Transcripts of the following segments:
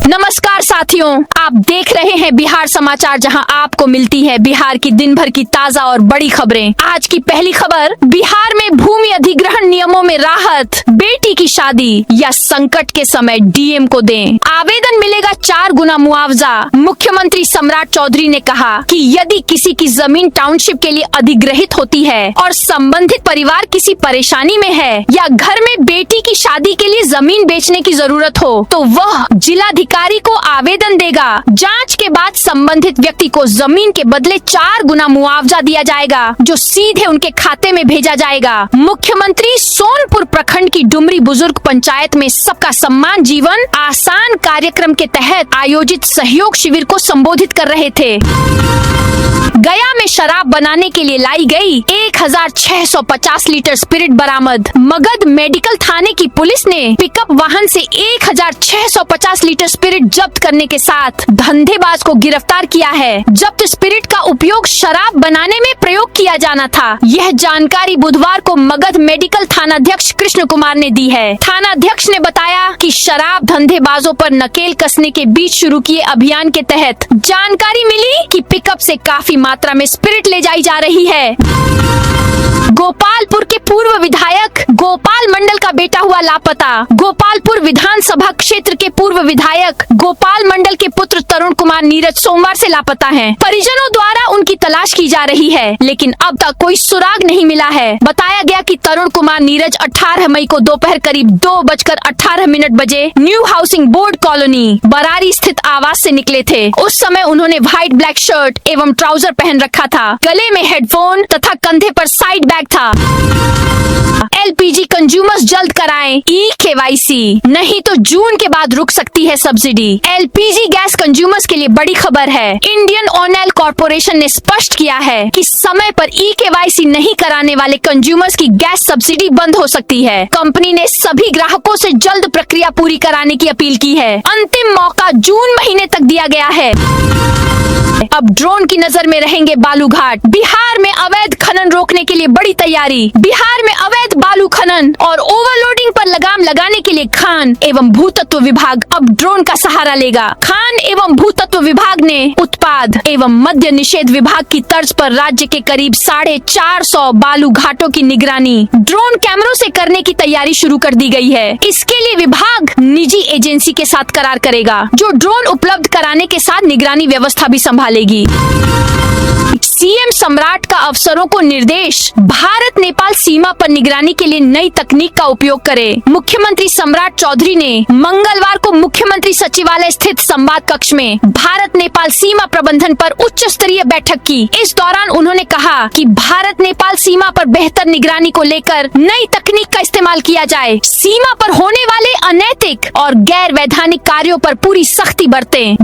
नमस्कार साथियों, आप देख रहे हैं बिहार समाचार, जहां आपको मिलती है बिहार की दिन भर की ताजा और बड़ी खबरें। आज की पहली खबर, बिहार में भूमि अधिग्रहण नियमों में राहत, बेटी की शादी या संकट के समय डीएम को दें, आवेदन मिलेगा 4 गुना मुआवजा। मुख्यमंत्री सम्राट चौधरी ने कहा कि यदि किसी की जमीन टाउनशिप के लिए अधिग्रहित होती है और संबंधित परिवार किसी परेशानी में है या घर में बेटी की शादी के लिए जमीन बेचने की जरूरत हो तो वह जिलाधिकारी को आवेदन देगा। जांच के बाद संबंधित व्यक्ति को जमीन के बदले 4 गुना मुआवजा दिया जाएगा, जो सीधे उनके खाते में भेजा जाएगा। मुख्यमंत्री सोनपुर प्रखंड की डुमरी बुजुर्ग पंचायत में सबका सम्मान जीवन आसान कार्यक्रम के तहत आयोजित सहयोग शिविर को संबोधित कर रहे थे। गया में शराब बनाने के लिए लाई गई 1650 लीटर स्पिरिट बरामद। मगध मेडिकल थाने की पुलिस ने पिकअप वाहन से 1650 लीटर स्पिरिट जब्त करने के साथ धंधेबाज को गिरफ्तार किया है। जब्त स्पिरिट का उपयोग शराब बनाने में प्रयोग किया जाना था। यह जानकारी बुधवार को मगध मेडिकल थानाध्यक्ष कृष्ण कुमार ने दी है। थानाध्यक्ष ने बताया कि शराब धंधेबाजों पर नकेल कसने के बीच शुरू किए अभियान के तहत जानकारी मिली कि पिकअप से काफी मात्रा में स्पिरिट ले जाई जा रही है। गोपालपुर के पूर्व विधायक गोपाल मंडल का बेटा हुआ लापता। गोपालपुर विधानसभा क्षेत्र के पूर्व विधायक गोपाल मंडल के पुत्र तरुण कुमार नीरज सोमवार से लापता हैं। परिजनों द्वारा उनकी तलाश की जा रही है, लेकिन अब तक कोई सुराग नहीं मिला है। बताया गया कि तरुण कुमार नीरज 18 मई को दोपहर करीब 2:18 बजे new housing board colony Barari स्थित आवास से निकले थे। उस समय उन्होंने व्हाइट ब्लैक शर्ट एवं ट्राउजर पहन रखा था। गले में हेडफोन तथा कंधे पर साइड बैग था। एलपीजी कंज्यूमर्स जल्द कराएं ई-केवाईसी, नहीं तो जून के बाद रुक सकती है सब्सिडी। एलपीजी गैस कंज्यूमर्स के लिए बड़ी खबर है। इंडियन ऑयल कॉर्पोरेशन ने स्पष्ट किया है कि समय पर ई-केवाईसी नहीं कराने वाले कंज्यूमर्स की गैस सब्सिडी बंद हो सकती है। कंपनी ने सभी ग्राहकों से जल्द प्रक्रिया पूरी कराने की अपील की है। अंतिम मौका जून महीने तक दिया गया है। अब ड्रोन की नजर में रहेंगे बालूघाट। बिहार में अवैध खनन रोकने के लिए बड़ी तैयारी। बिहार में अवैध बालू खनन और ओवरलोडिंग पर लगाम लगाने के लिए खान एवं भूतत्व विभाग अब ड्रोन का सहारा लेगा। खान एवं भूतत्व विभाग ने उत्पाद एवं मद्य निषेध विभाग की तर्ज पर राज्य के करीब 450 बालू घाटों की निगरानी ड्रोन कैमरों से करने की तैयारी शुरू कर दी गई है। इसके लिए विभाग निजी एजेंसी के साथ करार करेगा, जो ड्रोन उपलब्ध कराने के साथ निगरानी व्यवस्था भी संभालेगी। सीएम सम्राट का अफसरों को निर्देश, भारत नेपाल सीमा पर निगरानी के लिए नई तकनीक का उपयोग करें। मुख्यमंत्री सम्राट चौधरी ने मंगलवार को मुख्यमंत्री सचिवालय स्थित संवाद कक्ष में भारत नेपाल सीमा प्रबंधन पर उच्च स्तरीय बैठक की। इस दौरान उन्होंने कहा कि भारत नेपाल सीमा पर बेहतर निगरानी को लेकर नई तकनीक का इस्तेमाल किया जाए। सीमा पर होने वाले अनैतिक और गैर वैधानिक कार्यों पर पूरी सख्ती बरतें।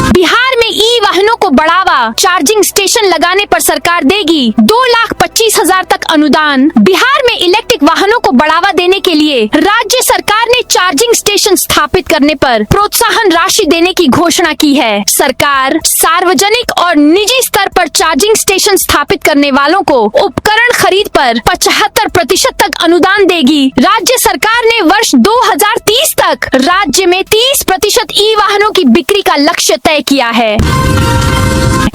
बिहार में ई वाहनों को बढ़ावा, चार्जिंग स्टेशन लगाने पर सरकार देगी 2,25,000 तक अनुदान। बिहार में इलेक्ट्रिक वाहनों को बढ़ावा देने के लिए राज्य सरकार ने चार्जिंग स्टेशन स्थापित करने पर प्रोत्साहन राशि देने की घोषणा की है। सरकार सार्वजनिक और निजी स्तर पर चार्जिंग स्टेशन स्थापित करने वालों को उपकरण खरीद पर 75% तक अनुदान देगी। राज्य सरकार ने वर्ष 2030 तक राज्य में 30% ई वाहनों की बिक्री का लक्ष्य तय किया है।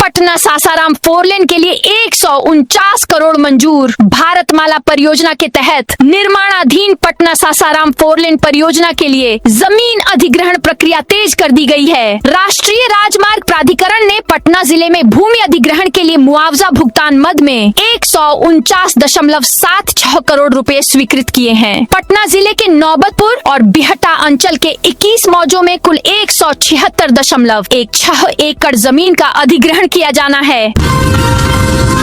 पटना सासाराम 4 लेन के लिए 149 करोड़ मंजूर। भारतमाला परियोजना के तहत निर्माणाधीन पटना सासाराम 4 लेन परियोजना के लिए जमीन अधिग्रहण प्रक्रिया तेज कर दी गई है। राष्ट्रीय राजमार्ग प्राधिकरण ने पटना जिले में भूमि अधिग्रहण के लिए मुआवजा भुगतान मद में 149.76 करोड़ रुपए स्वीकृत किए हैं। पटना जिले के नौबतपुर और बिहटा अंचल के 21 मौजों में कुल 176.16 एकड़ जमीन का अधिग्रहण किया जाना है।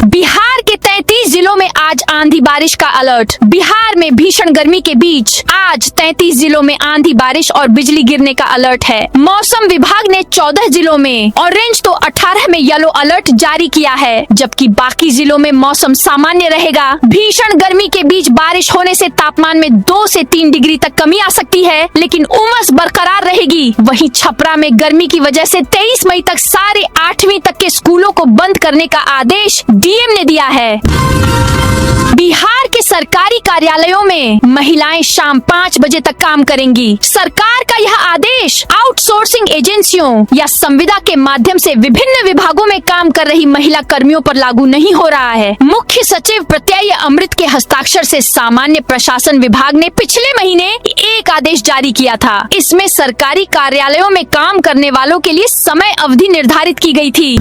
बिहार के 33 जिलों में आज आंधी बारिश का अलर्ट। बिहार में भीषण गर्मी के बीच आज 33 जिलों में आंधी बारिश और बिजली गिरने का अलर्ट है। मौसम विभाग ने 14 जिलों में ऑरेंज तो 18 में येलो अलर्ट जारी किया है, जबकि बाकी जिलों में मौसम सामान्य रहेगा। भीषण गर्मी के बीच बारिश होने से तापमान में 2 से 3 डिग्री तक कमी आ सकती है, लेकिन उमस बरकरार रहेगी। वहीं छपरा में गर्मी की वजह से 23 मई तक सारे 8वीं तक के स्कूलों को बंद करने का आदेश डीएम ने दिया है। बिहार के सरकारी कार्यालयों में महिलाएं शाम 5 बजे तक काम करेंगी। सरकार का यह आदेश आउटसोर्सिंग एजेंसियों या संविदा के माध्यम से विभिन्न विभागों में काम कर रही महिला कर्मियों पर लागू नहीं हो रहा है। मुख्य सचिव प्रत्यय अमृत के हस्ताक्षर से सामान्य प्रशासन विभाग ने पिछले महीने एक आदेश जारी किया था। इसमें सरकारी कार्यालयों में काम करने वालों के लिए समय अवधि निर्धारित की गई थी।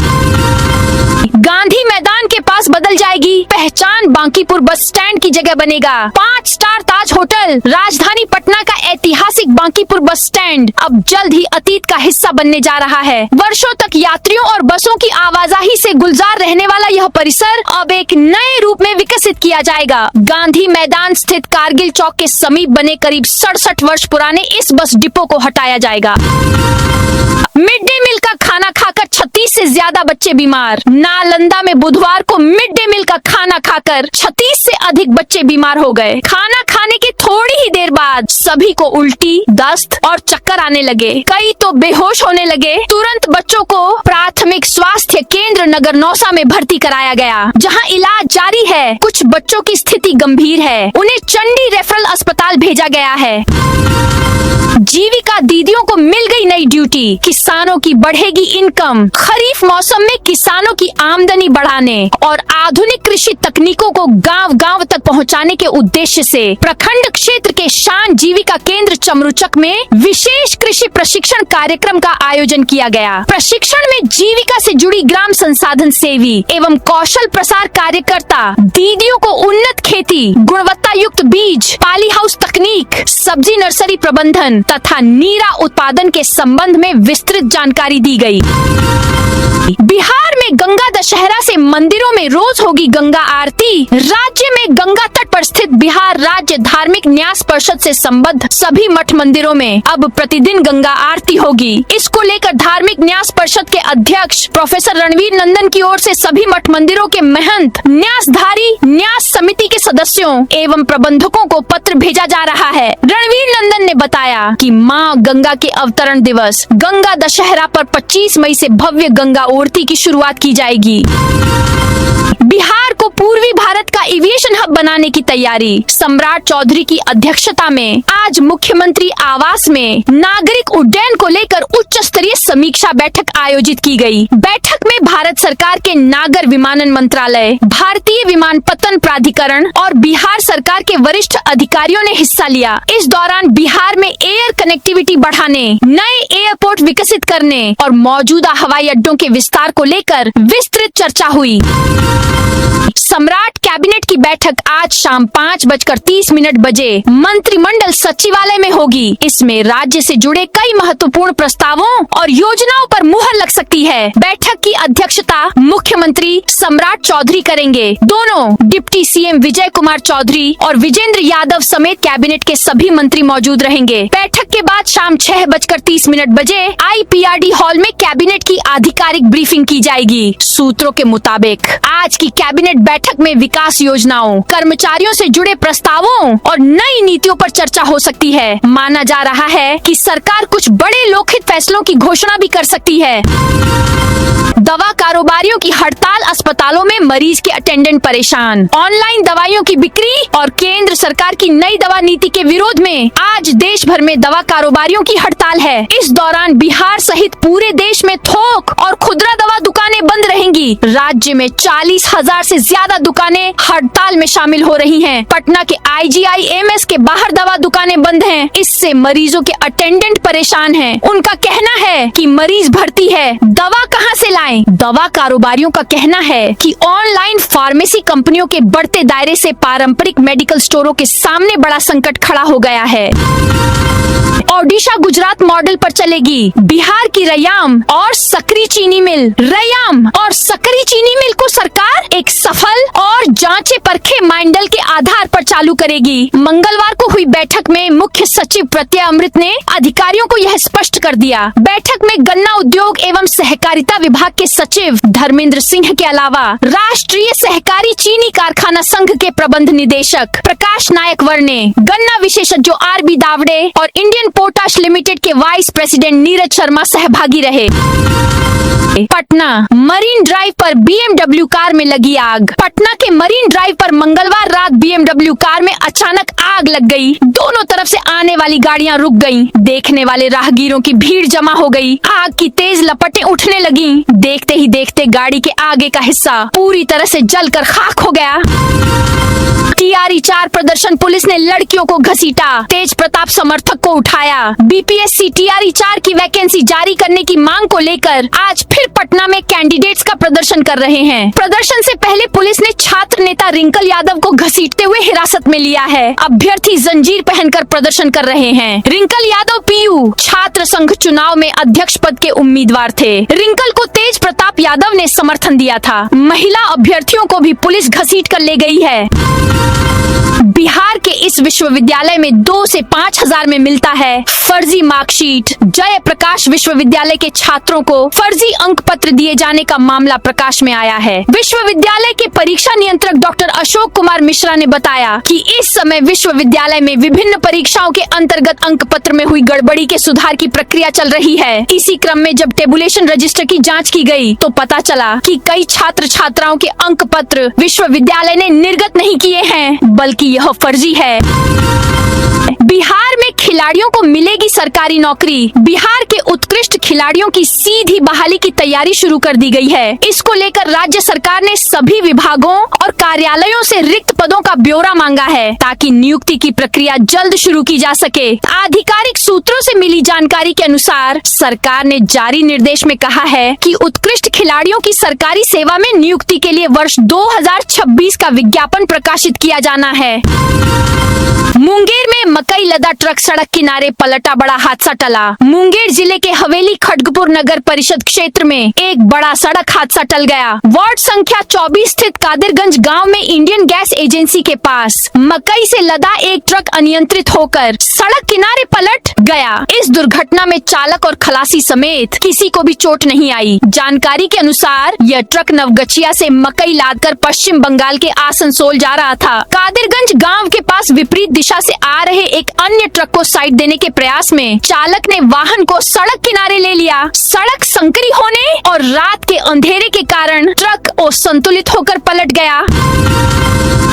गांधी मैदान के पास बदल जाएगी पहचान, बांकीपुर बस स्टैंड की जगह बनेगा 5 स्टार ताज होटल। राजधानी पटना का ऐतिहासिक बांकीपुर बस स्टैंड अब जल्द ही अतीत का हिस्सा बनने जा रहा है। वर्षों तक यात्रियों और बसों की आवाजाही से गुलजार रहने वाला यह परिसर अब एक नए रूप में विकसित किया जाएगा। गांधी मैदान स्थित कारगिल चौक के समीप बने करीब 67 वर्ष पुराने इस बस डिपो को हटाया जाएगा। मिड डे मील का खाना खाकर 36 से ज्यादा बच्चे बीमार। नालंदा में बुधवार को मिड डे मील का खाना खाकर 36 से अधिक बच्चे बीमार हो गए। खाना खाने के थोड़ी ही देर बाद सभी को उल्टी, दस्त और चक्कर आने लगे। कई तो बेहोश होने लगे। तुरंत बच्चों को प्राथमिक स्वास्थ्य केंद्र नगर नौसा में भर्ती कराया गया, जहां इलाज जारी है। कुछ बच्चों की स्थिति गंभीर है, उन्हें चंडी रेफरल अस्पताल भेजा गया है। जीविका दीदियों को मिल गई नई ड्यूटी, किसानों की बढ़ेगी इनकम। खरीफ मौसम में किसानों की आमदनी बढ़ाने और आधुनिक कृषि तकनीकों को गांव-गांव तक पहुंचाने के उद्देश्य से प्रखंड क्षेत्र के शान जीविका केंद्र चमरुचक में विशेष कृषि प्रशिक्षण कार्यक्रम का आयोजन किया गया। प्रशिक्षण में जीविका से जुड़ी ग्राम संसाधन सेवी एवं कौशल प्रसार कार्यकर्ता दीदियों को उन्नत खेती, गुणवत्ता युक्त बीज, पाली हाउस तकनीक, सब्जी नर्सरी प्रबंधन तथा नीरा उत्पादन के संबंध में विस्तृत जानकारी दी गई। बिहार में गंगा दशहरा से मंदिरों में रोज होगी गंगा आरती। राज्य में गंगा तट पर स्थित बिहार राज्य धार्मिक न्यास परिषद से संबद्ध सभी मठ मंदिरों में अब प्रतिदिन गंगा आरती होगी। इसको लेकर धार्मिक न्यास परिषद के अध्यक्ष प्रोफेसर रणवीर नंदन की ओर से सभी मठ मंदिरों के महंत, न्यासधारी, न्यास समिति के सदस्यों एवं प्रबंधकों को पत्र भेजा जा रहा है। रणवीर नंदन ने बताया कि माँ गंगा के अवतरण दिवस गंगा दशहरा पर 25 मई से भव्य गंगा आरती की शुरुआत की जाएगी। बिहार को पूर्वी भारत का एविएशन हब बनाने की तैयारी। सम्राट चौधरी की अध्यक्षता में आज मुख्यमंत्री आवास में नागरिक उड्डयन को लेकर उच्च स्तरीय समीक्षा बैठक आयोजित की गई। बैठक में भारत सरकार के नागर विमानन मंत्रालय, भारतीय विमानपत्तन प्राधिकरण और बिहार सरकार के वरिष्ठ अधिकारियों ने हिस्सा लिया। इस दौरान बिहार में एयर कनेक्टिविटी बढ़ाने, नए एयरपोर्ट विकसित करने और मौजूदा हवाई अड्डों के विस्तार को लेकर विस्तृत चर्चा हुई। सम्राट कैबिनेट की बैठक आज शाम 5:30 बजे मंत्रिमंडल सचिवालय में होगी। इसमें राज्य से जुड़े कई महत्वपूर्ण प्रस्तावों और योजनाओं पर मुहर लग सकती है। बैठक की अध्यक्षता मुख्यमंत्री सम्राट चौधरी करेंगे। दोनों डिप्टी सीएम विजय कुमार चौधरी और विजेंद्र यादव समेत कैबिनेट के सभी मंत्री मौजूद रहेंगे। बैठक के बाद शाम 6:30 बजे IPRD हॉल में कैबिनेट की आधिकारिक ब्रीफिंग की जाएगी। सूत्रों के मुताबिक आज की कैबिनेट बैठक में विकास योजनाओं, कर्मचारियों से जुड़े प्रस्तावों और नई नीतियों पर चर्चा हो सकती है। माना जा रहा है कि सरकार कुछ बड़े लोकहित फैसलों की घोषणा भी कर सकती है। दवा कारोबारियों की हड़ताल, अस्पतालों में मरीज के अटेंडेंट परेशान। ऑनलाइन दवाइयों की बिक्री और केंद्र सरकार की नई दवा नीति के विरोध में आज देश भर में दवा कारोबारियों की हड़ताल है। इस दौरान बिहार सहित पूरे देश में थोक और खुदरा दवा दुकानें बंद रहेंगी। राज्य में 40,000 से ज्यादा दुकानें हड़ताल में शामिल हो रही हैं। पटना के IGI-MS के बाहर दवा दुकानें बंद हैं। इससे मरीजों के अटेंडेंट परेशान हैं। उनका कहना है कि मरीज भर्ती है, दवा कहां से लाएं? दवा कारोबारियों का कहना है कि ऑनलाइन फार्मेसी कंपनियों के बढ़ते दायरे से पारंपरिक मेडिकल स्टोरों के सामने बड़ा संकट खड़ा हो गया है। ओडिशा गुजरात मॉडल पर चलेगी बिहार की रयाम और सकरी चीनी मिल। रयाम और सकरी चीनी मिल को सरकार एक सफल और जांचे परखे मानदंड के आधार पर चालू करेगी। मंगलवार को हुई बैठक में मुख्य सचिव प्रत्यय अमृत ने अधिकारियों को यह स्पष्ट कर दिया। बैठक में गन्ना उद्योग एवं सहकारिता विभाग के सचिव धर्मेंद्र सिंह के अलावा राष्ट्रीय सहकारी चीनी कारखाना संघ के प्रबंध निदेशक प्रकाश नायक वर्णे, गन्ना विशेषज्ञ RB दावड़े और इंडियन पोटाश लिमिटेड के वाइस प्रेसिडेंट नीरज शर्मा सहभागी रहे। पटना मरीन ड्राइव पर BMW कार में लगी आग। पटना के मरीन ड्राइव पर मंगलवार रात BMW कार में अचानक आग लग गई। दोनों तरफ से आने वाली गाड़ियां रुक गईं। देखने वाले राहगीरों की भीड़ जमा हो गई। आग की तेज लपटें उठने लगीं। देखते ही देखते गाड़ी के आगे का हिस्सा पूरी तरह से जलकर खाक हो गया। TRE 4 प्रदर्शन पुलिस ने लड़कियों को घसीटा। तेज प्रताप समर्थक को उठाया। BPSC TRE 4 की वैकेंसी जारी करने की मांग को लेकर आज फिर पटना में कैंडिडेट्स का प्रदर्शन कर रहे हैं। प्रदर्शन से पहले पुलिस ने छात्र नेता रिंकल यादव को घसीटते हुए हिरासत में लिया है। अभ्यर्थी जंजीर पहनकर प्रदर्शन कर रहे हैं। रिंकल यादव PU छात्र संघ चुनाव में अध्यक्ष पद के उम्मीदवार थे। रिंकल को तेज प्रताप यादव ने समर्थन दिया था। महिला अभ्यर्थियों को भी पुलिस घसीट कर ले गई है। बिहार के इस विश्वविद्यालय में 2 से 5 हजार में मिलता है फर्जी मार्कशीट। जय प्रकाश विश्वविद्यालय के छात्रों को फर्जी अंक पत्र दिए जाने का मामला प्रकाश में आया है। विश्वविद्यालय के परीक्षा नियंत्रक डॉक्टर अशोक कुमार मिश्रा ने बताया कि इस समय विश्वविद्यालय में विभिन्न परीक्षाओं के अंतर्गत अंक पत्र में हुई गड़बड़ी के सुधार की प्रक्रिया चल रही है। इसी क्रम में जब टेबुलेशन रजिस्टर की जाँच की गयी तो पता चला कि कई छात्र छात्राओं के अंक पत्र विश्वविद्यालय ने निर्गत नहीं किए हैं, बल्कि यह फर्जी है। बिहार में खिलाड़ियों को मिलेगी सरकारी नौकरी। बिहार के उत्कृष्ट खिलाड़ियों की सीधी बहाली की तैयारी शुरू कर दी गई है। इसको लेकर राज्य सरकार ने सभी विभागों और कार्यालयों से रिक्त पदों का ब्यौरा मांगा है ताकि नियुक्ति की प्रक्रिया जल्द शुरू की जा सके। आधिकारिक सूत्रों से मिली जानकारी के अनुसार सरकार ने जारी निर्देश में कहा है कि उत्कृष्ट खिलाड़ियों की सरकारी सेवा में नियुक्ति के लिए वर्ष 2026 का विज्ञापन प्रकाशित किया जाना है। मुंगेर में मकई लदा ट्रक सड़क किनारे पलटा, बड़ा हादसा टला। मुंगेर जिले के हवेली खड़गपुर नगर परिषद क्षेत्र में एक बड़ा सड़क हादसा टल गया। वार्ड संख्या 24 स्थित कादिरगंज गांव में इंडियन गैस एजेंसी के पास मकई से लदा एक ट्रक अनियंत्रित होकर सड़क किनारे पलट गया। इस दुर्घटना में चालक और खलासी समेत किसी को भी चोट नहीं आई। जानकारी के अनुसार यह ट्रक नवगछिया से मकई लादकर पश्चिम बंगाल के आसनसोल जा रहा था। कादिरगंज गाँव के पास विपरीत दिशा से आ रहे एक अन्य ट्रक को साइड देने के प्रयास में चालक ने वाहन को सड़क किनारे ले लिया। सड़क संकरी होने और रात के अंधेरे के कारण ट्रक असंतुलित होकर पलट गया।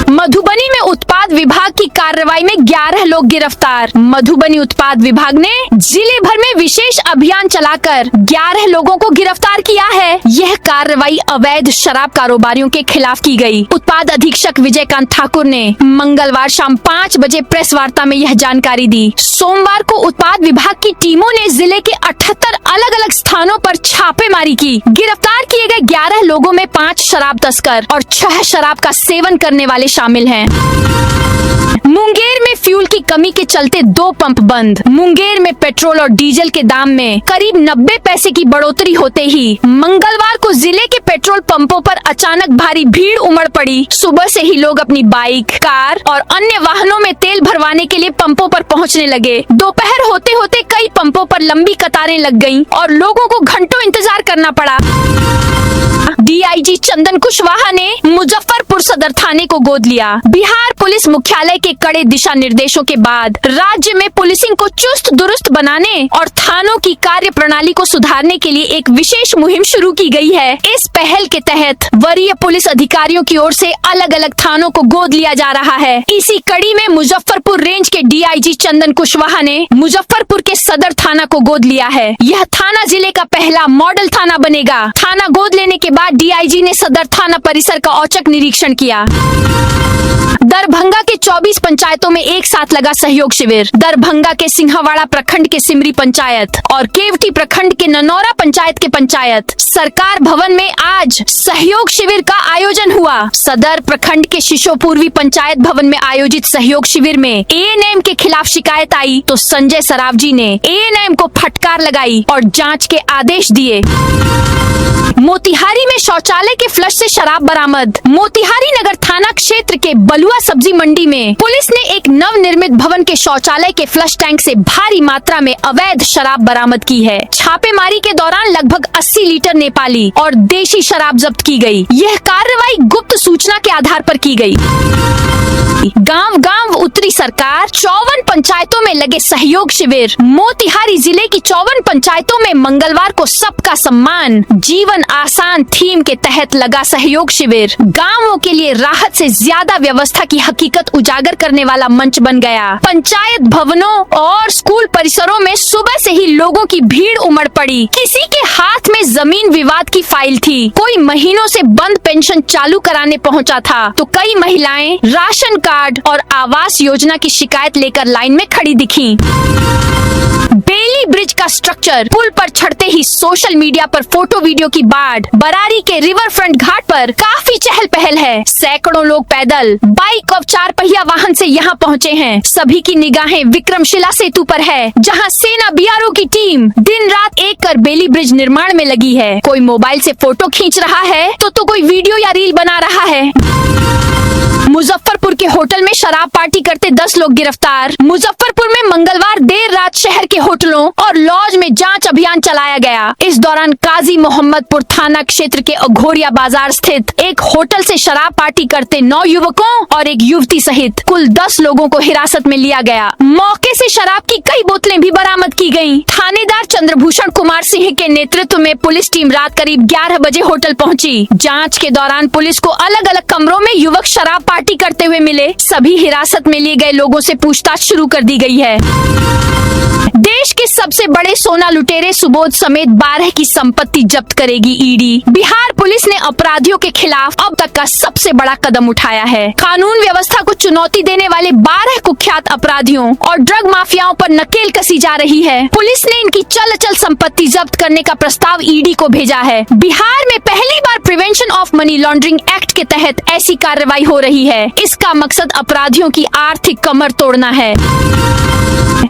मधुबनी में उत्पाद विभाग की कार्रवाई में 11 लोग गिरफ्तार। मधुबनी उत्पाद विभाग ने जिले भर में विशेष अभियान चलाकर 11 लोगों को गिरफ्तार किया है। यह कार्रवाई अवैध शराब कारोबारियों के खिलाफ की गई। उत्पाद अधीक्षक विजयकांत ठाकुर ने मंगलवार शाम 5 बजे प्रेस वार्ता में यह जानकारी दी। सोमवार को उत्पाद विभाग की टीमों ने जिले के 78 अलग अलग स्थानों पर छापेमारी की। गिरफ्तार किए गए 11 लोगों में 5 शराब तस्कर और 6 शराब का सेवन करने वाले शामिल हैं। मुंगेर में फ्यूल की कमी के चलते 2 पंप बंद। मुंगेर में पेट्रोल और डीजल के दाम में करीब 90 पैसे की बढ़ोतरी होते ही मंगलवार को जिले के पेट्रोल पंपों पर अचानक भारी भीड़ उमड़ पड़ी। सुबह से ही लोग अपनी बाइक, कार और अन्य वाहनों में तेल भरवाने के लिए पंपों पर पहुंचने लगे। दोपहर होते होते कई पंपों पर लंबी कतारें लग गईं और लोगों को घंटों इंतजार करना पड़ा। DIG चंदन कुशवाहा ने मुजफ्फरपुर सदर थाने को गोद लिया। बिहार पुलिस मुख्यालय के कड़े दिशा निर्देशों के बाद राज्य में पुलिसिंग को चुस्त दुरुस्त बनाने और थानों की कार्य प्रणाली को सुधारने के लिए एक विशेष मुहिम शुरू की गई है। इस पहल के तहत वरीय पुलिस अधिकारियों की ओर से अलग अलग थानों को गोद लिया जा रहा है। इसी कड़ी में मुजफ्फरपुर रेंज के DIG चंदन कुशवाहा ने मुजफ्फरपुर के सदर थाना को गोद लिया है। यह थाना जिले का पहला मॉडल थाना बनेगा। थाना गोद लेने के बाद DIG ने सदर थाना परिसर का औचक निरीक्षण किया। दरभंगा के 24 पंचायतों में एक साथ लगा सहयोग शिविर। दरभंगा के सिंहवाड़ा प्रखंड के सिमरी पंचायत और केवटी प्रखंड के ननौरा पंचायत के पंचायत सरकार भवन में आज सहयोग शिविर का आयोजन हुआ। सदर प्रखंड के शिशोपूर्वी पंचायत भवन में आयोजित सहयोग शिविर में ANM के खिलाफ शिकायत आई तो संजय सरावजी ने ANM को फटकार लगाई और जाँच के आदेश दिए। मोतिहारी में में शौचालय के फ्लश से शराब बरामद। मोतिहारी नगर थाना क्षेत्र के बलुआ सब्जी मंडी में पुलिस ने एक नवनिर्मित भवन के शौचालय के फ्लश टैंक से भारी मात्रा में अवैध शराब बरामद की है। छापेमारी के दौरान लगभग 80 लीटर नेपाली और देशी शराब जब्त की गई। यह कार्रवाई गुप्त सूचना के आधार पर की गई। गांव गांव उतरी सरकार, 54 पंचायतों में लगे सहयोग शिविर। मोतिहारी जिले की 54 पंचायतों में मंगलवार को सबका सम्मान जीवन आसान थीम के तहत लगा सहयोग शिविर गांवों के लिए राहत से ज्यादा व्यवस्था की हकीकत उजागर करने वाला मंच बन गया। पंचायत भवनों और स्कूल परिसरों में सुबह से ही लोगों की भीड़ उमड़ पड़ी। किसी के हाथ में जमीन विवाद की फाइल थी, कोई महीनों से बंद पेंशन चालू कराने पहुंचा था, तो कई महिलाएं राशन कार्ड और आवास योजना की शिकायत लेकर लाइन में खड़ी दिखीं। बेली ब्रिज का स्ट्रक्चर, पुल पर चढ़ते ही सोशल मीडिया पर फोटो वीडियो की बाढ़। बरारी के रिवर फ्रंट घाट पर काफी चहल पहल है। सैकड़ों लोग पैदल, बाइक और 4 पहिया वाहन से यहाँ पहुँचे हैं। सभी की निगाहें विक्रमशिला सेतु पर है, जहाँ सेना बीआरओ की टीम दिन रात एक कर बेली ब्रिज निर्माण में लगी है। कोई मोबाइल से फोटो खींच रहा है तो कोई वीडियो या रील बना रहा है। मुजफ्फरपुर के होटल में शराब पार्टी करते 10 लोग गिरफ्तार। मुजफ्फरपुर में मंगलवार देर रात शहर के होटलों और लॉज में जांच अभियान चलाया गया। इस दौरान काजी मोहम्मदपुर थाना क्षेत्र के अघोरिया बाजार स्थित एक होटल से शराब पार्टी करते 9 युवकों और एक युवती सहित कुल 10 लोगों को हिरासत में लिया गया। मौके से शराब की कई बोतलें भी बरामद की गयी। थानेदार चंद्रभूषण कुमार सिंह के नेतृत्व में पुलिस टीम रात करीब 11 बजे होटल पहुंची। जांच के दौरान पुलिस को अलग अलग कमरों में युवक शराब पार्टी करते हुए मिले। सभी हिरासत में लिए गए लोगों से पूछताछ शुरू कर दी गई है। देश के सबसे बड़े सोना लुटेरे सुबोध समेत 12 की संपत्ति जब्त करेगी ईडी। बिहार पुलिस ने अपराधियों के खिलाफ अब तक का सबसे बड़ा कदम उठाया है। कानून व्यवस्था को चुनौती देने वाले 12 कुख्यात अपराधियों और ड्रग माफियाओं पर नकेल कसी जा रही है। पुलिस ने इनकी चल अचल संपत्ति जब्त करने का प्रस्ताव ईडी को भेजा है। बिहार में पहली बार prevention of money laundering act के तहत ऐसी कार्रवाई हो रही है। इसका मकसद अपराधियों की आर्थिक कमर तोड़ना है।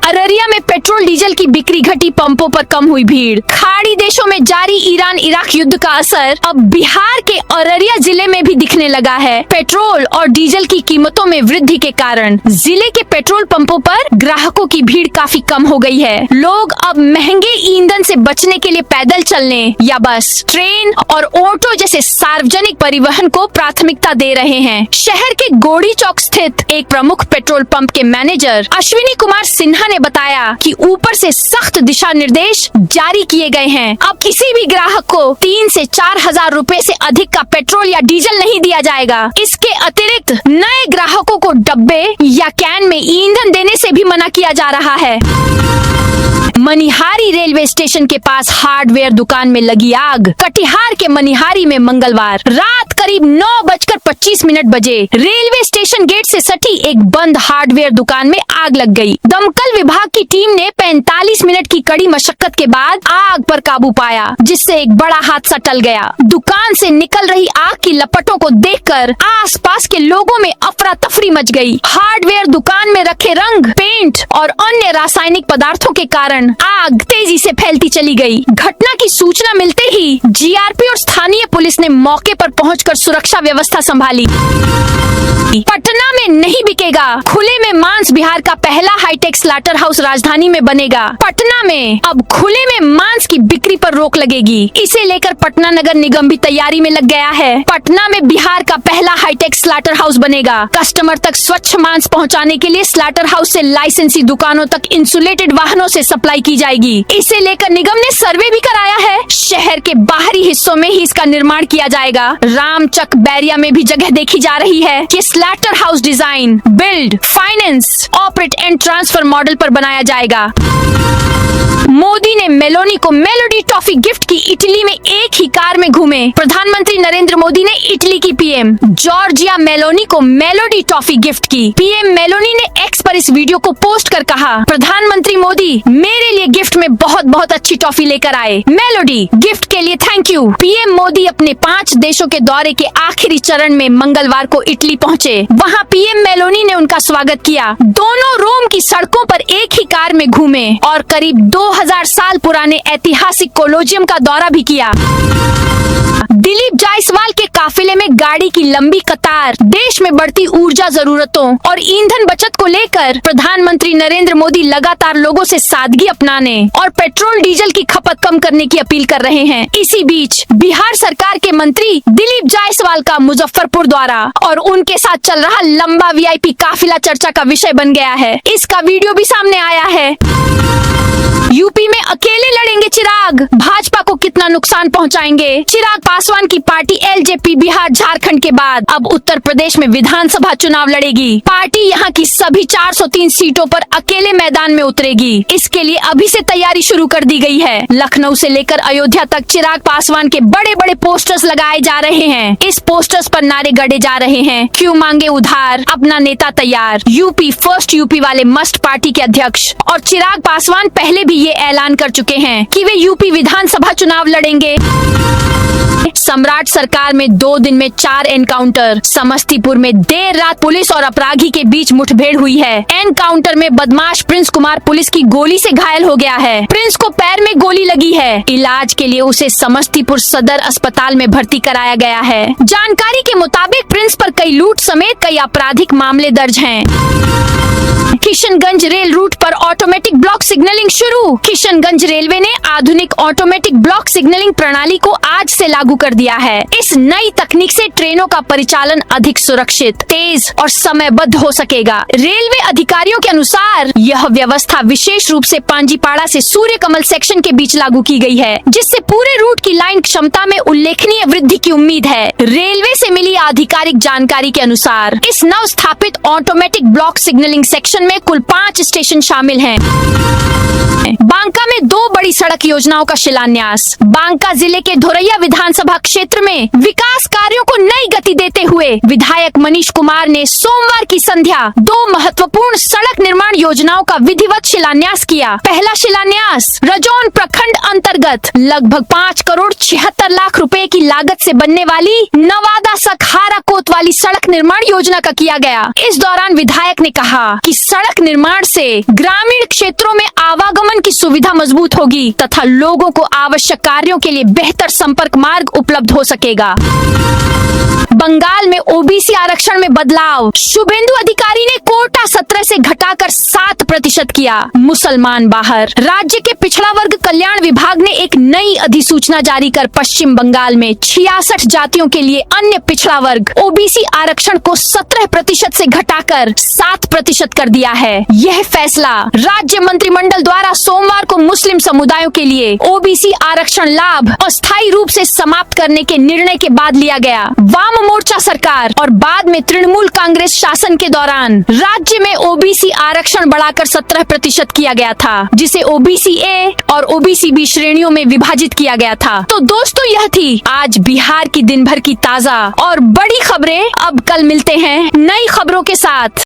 अररिया में पेट्रोल डीजल की बिक्री घटी, पंपों पर कम हुई भीड़। खाड़ी देशों में जारी ईरान इराक युद्ध का असर अब बिहार के अररिया जिले में भी दिखने लगा है। पेट्रोल और डीजल की कीमतों में वृद्धि के कारण जिले के पेट्रोल पंपों पर ग्राहकों की भीड़ काफी कम हो गई है। लोग अब महंगे ईंधन से बचने के लिए पैदल चलने या बस, ट्रेन और ऑटो जैसे सार्वजनिक परिवहन को प्राथमिकता दे रहे हैं। शहर के गोड़ी चौक स्थित एक प्रमुख पेट्रोल पंप के मैनेजर अश्विनी कुमार सिन्हा ने बताया कि ऊपर से सख्त दिशा निर्देश जारी किए गए हैं। अब किसी भी ग्राहक को 3 से 4 हजार रुपए से अधिक का पेट्रोल या डीजल नहीं दिया जाएगा। इसके अतिरिक्त नए ग्राहकों को डब्बे या कैन में ईंधन देने से भी मना किया जा रहा है। मनिहारी रेलवे स्टेशन के पास हार्डवेयर दुकान में लगी आग। कटिहार के मनिहारी में मंगलवार रात करीब 9:25 बजे रेलवे स्टेशन गेट से सटी एक बंद हार्डवेयर दुकान में आग लग गई। दमकल विभाग की टीम ने 45 मिनट की कड़ी मशक्कत के बाद आग पर काबू पाया, जिससे एक बड़ा हादसा टल गया। दुकान से निकल रही आग की लपटों को देखकर आसपास के लोगों में अफरा तफरी मच गई। हार्डवेयर दुकान में रखे रंग, पेंट और अन्य रासायनिक पदार्थों के कारण आग तेजी से फैलती चली गई। घटना की सूचना मिलते ही जीआरपी और स्थानीय पुलिस ने मौके पर पहुंचकर सुरक्षा व्यवस्था संभाली। पटना में नहीं बिकेगा खुले में मांस, बिहार का पहला हाईटेक स्लॉटर हाउस राजधानी में बनेगा। पटना में अब खुले में मांस की बिक्री पर रोक लगेगी। इसे लेकर पटना नगर निगम भी तैयारी में लग गया है। पटना में बिहार का पहला हाईटेक स्लॉटर हाउस बनेगा। कस्टमर तक स्वच्छ मांस पहुंचाने के लिए स्लॉटर हाउस से लाइसेंसी दुकानों तक इंसुलेटेड वाहनों से सप्लाई की जाएगी। इसे लेकर निगम ने सर्वे भी कराया है। शहर के बाहरी हिस्सों में ही इसका निर्माण किया जाएगा। रामचक बैरिया में भी जगह देखी जा रही है कि slaughter house design, build, finance, operate and transfer model पर बनाया जाएगा। मोदी ने मेलोनी को मेलोडी टॉफी गिफ्ट की। इटली में एक ही कार में घूमे प्रधानमंत्री नरेंद्र मोदी ने इटली की पीएम जॉर्जिया मेलोनी को मेलोडी टॉफी गिफ्ट की। पीएम मेलोनी ने एक्स पर इस वीडियो को पोस्ट कर कहा, प्रधानमंत्री मोदी मेरे लिए गिफ्ट में बहुत बहुत अच्छी टॉफी लेकर आए। मैं मेलोडी गिफ्ट के लिए थैंक यू। पीएम मोदी अपने 5 देशों के दौरे के आखिरी चरण में मंगलवार को इटली पहुंचे। वहां पीएम मेलोनी ने उनका स्वागत किया। दोनों रोम की सड़कों पर एक ही कार में घूमे और करीब 2000 साल पुराने ऐतिहासिक कोलोजियम का दौरा भी किया। दिलीप जायसवाल के काफिले में गाड़ी की लंबी कतार देश में बढ़ती ऊर्जा जरूरतों और ईंधन बचत को लेकर प्रधानमंत्री नरेंद्र मोदी लगातार लोगों से सादगी अपनाने और पेट्रोल डीजल की खपत कम करने की अपील कर रहे हैं। इसी बीच बिहार सरकार के मंत्री दिलीप जायसवाल का मुजफ्फरपुर दौरा और उनके साथ चल रहा लंबा वीआईपी काफिला चर्चा का विषय बन गया है। इसका वीडियो भी सामने आया है। यूपी में अकेले लड़ेंगे चिराग, भाजपा को कितना नुकसान पहुंचाएंगे। चिराग पासवान की पार्टी एलजेपी बिहार झारखंड के बाद अब उत्तर प्रदेश में विधानसभा चुनाव लड़ेगी। पार्टी यहां की सभी 403 सीटों पर अकेले मैदान में उतरेगी। इसके लिए अभी से तैयारी शुरू कर दी गई है। लखनऊ से लेकर अयोध्या तक चिराग पासवान के बड़े बड़े पोस्टर्स लगाए जा रहे हैं। इस पोस्टर्स पर नारे गढ़े जा रहे हैं, क्यों मांगे उधार, अपना नेता तैयार। यूपी फर्स्ट यूपी वाले मस्ट पार्टी के अध्यक्ष और चिराग पासवान पहले भी ये ऐलान कर चुके हैं कि वे यूपी विधानसभा चुनाव लड़ेंगे। सम्राट सरकार में 2 दिन में 4 एनकाउंटर। समस्तीपुर में देर रात पुलिस और अपराधी के बीच मुठभेड़ हुई है। एनकाउंटर में बदमाश प्रिंस कुमार पुलिस की गोली से घायल हो गया है। प्रिंस को पैर में गोली लगी है। इलाज के लिए उसे समस्तीपुर सदर अस्पताल में भर्ती कराया गया है। जानकारी के मुताबिक प्रिंस पर कई लूट समेत कई आपराधिक मामले दर्ज हैं। किशनगंज रेल रूट पर ऑटोमेटिक ब्लॉक सिग्नलिंग शुरू। किशनगंज रेलवे ने आधुनिक ऑटोमेटिक ब्लॉक सिग्नलिंग प्रणाली को आज से लागू कर दिया है। इस नई तकनीक से ट्रेनों का परिचालन अधिक सुरक्षित, तेज और समयबद्ध हो सकेगा। रेलवे अधिकारियों के अनुसार यह व्यवस्था विशेष रूप से पांजीपाड़ा से सूर्य कमल सेक्शन के बीच लागू की गई है, जिससे पूरे रूट की लाइन क्षमता में उल्लेखनीय वृद्धि की उम्मीद है। रेलवे से मिली आधिकारिक जानकारी के अनुसार इस नव स्थापित ऑटोमेटिक ब्लॉक सिग्नलिंग सेक्शन में कुल 5 स्टेशन शामिल हैं। बांका में 2 बड़ी सड़क योजनाओं का शिलान्यास। बांका जिले के धोरैया विधानसभा क्षेत्र में विकास कार्यों को नई गति देते हुए विधायक मनीष कुमार ने सोमवार की संध्या 2 महत्वपूर्ण सड़क निर्माण योजनाओं का विधिवत शिलान्यास किया। पहला शिलान्यास रजौन प्रखंड अंतर्गत लगभग 5 करोड़ 76 लाख रुपए की लागत से बनने वाली नवादा सखहारा कोतवाली सड़क निर्माण योजना का किया गया। इस दौरान विधायक ने कहा कि सड़क निर्माण से ग्रामीण क्षेत्रों में आवागमन की सुविधा मजबूत होगी तथा लोगों को आवश्यक कार्यों के लिए बेहतर संपर्क मार्ग उपलब्ध हो सकेगा। बंगाल में ओबीसी आरक्षण में बदलाव। शुभेंदु अधिकारी ने कोटा 17 से घटाकर 7% किया। मुसलमान बाहर। राज्य के पिछड़ा वर्ग कल्याण विभाग ने एक नई अधिसूचना जारी कर पश्चिम बंगाल में 66 जातियों के लिए अन्य पिछड़ा वर्ग ओबीसी आरक्षण को 17% से घटाकर 7% कर दिया है। यह फैसला राज्य मंत्रिमंडल द्वारा सोमवार को मुस्लिम समुदायों के लिए ओबीसी आरक्षण लाभ अस्थायी रूप से समाप्त करने के निर्णय के बाद लिया गया। वाम मोर्चा सरकार और बाद में तृणमूल कांग्रेस शासन के दौरान राज्य में ओबीसी आरक्षण बढ़ाकर 17% किया गया था, जिसे ओबीसी ए और ओबीसी बी श्रेणियों में विभाजित किया गया था। तो दोस्तों, यह थी आज बिहार की दिन भर की ताजा और बड़ी खबरें। अब कल मिलते हैं नई खबरों के साथ।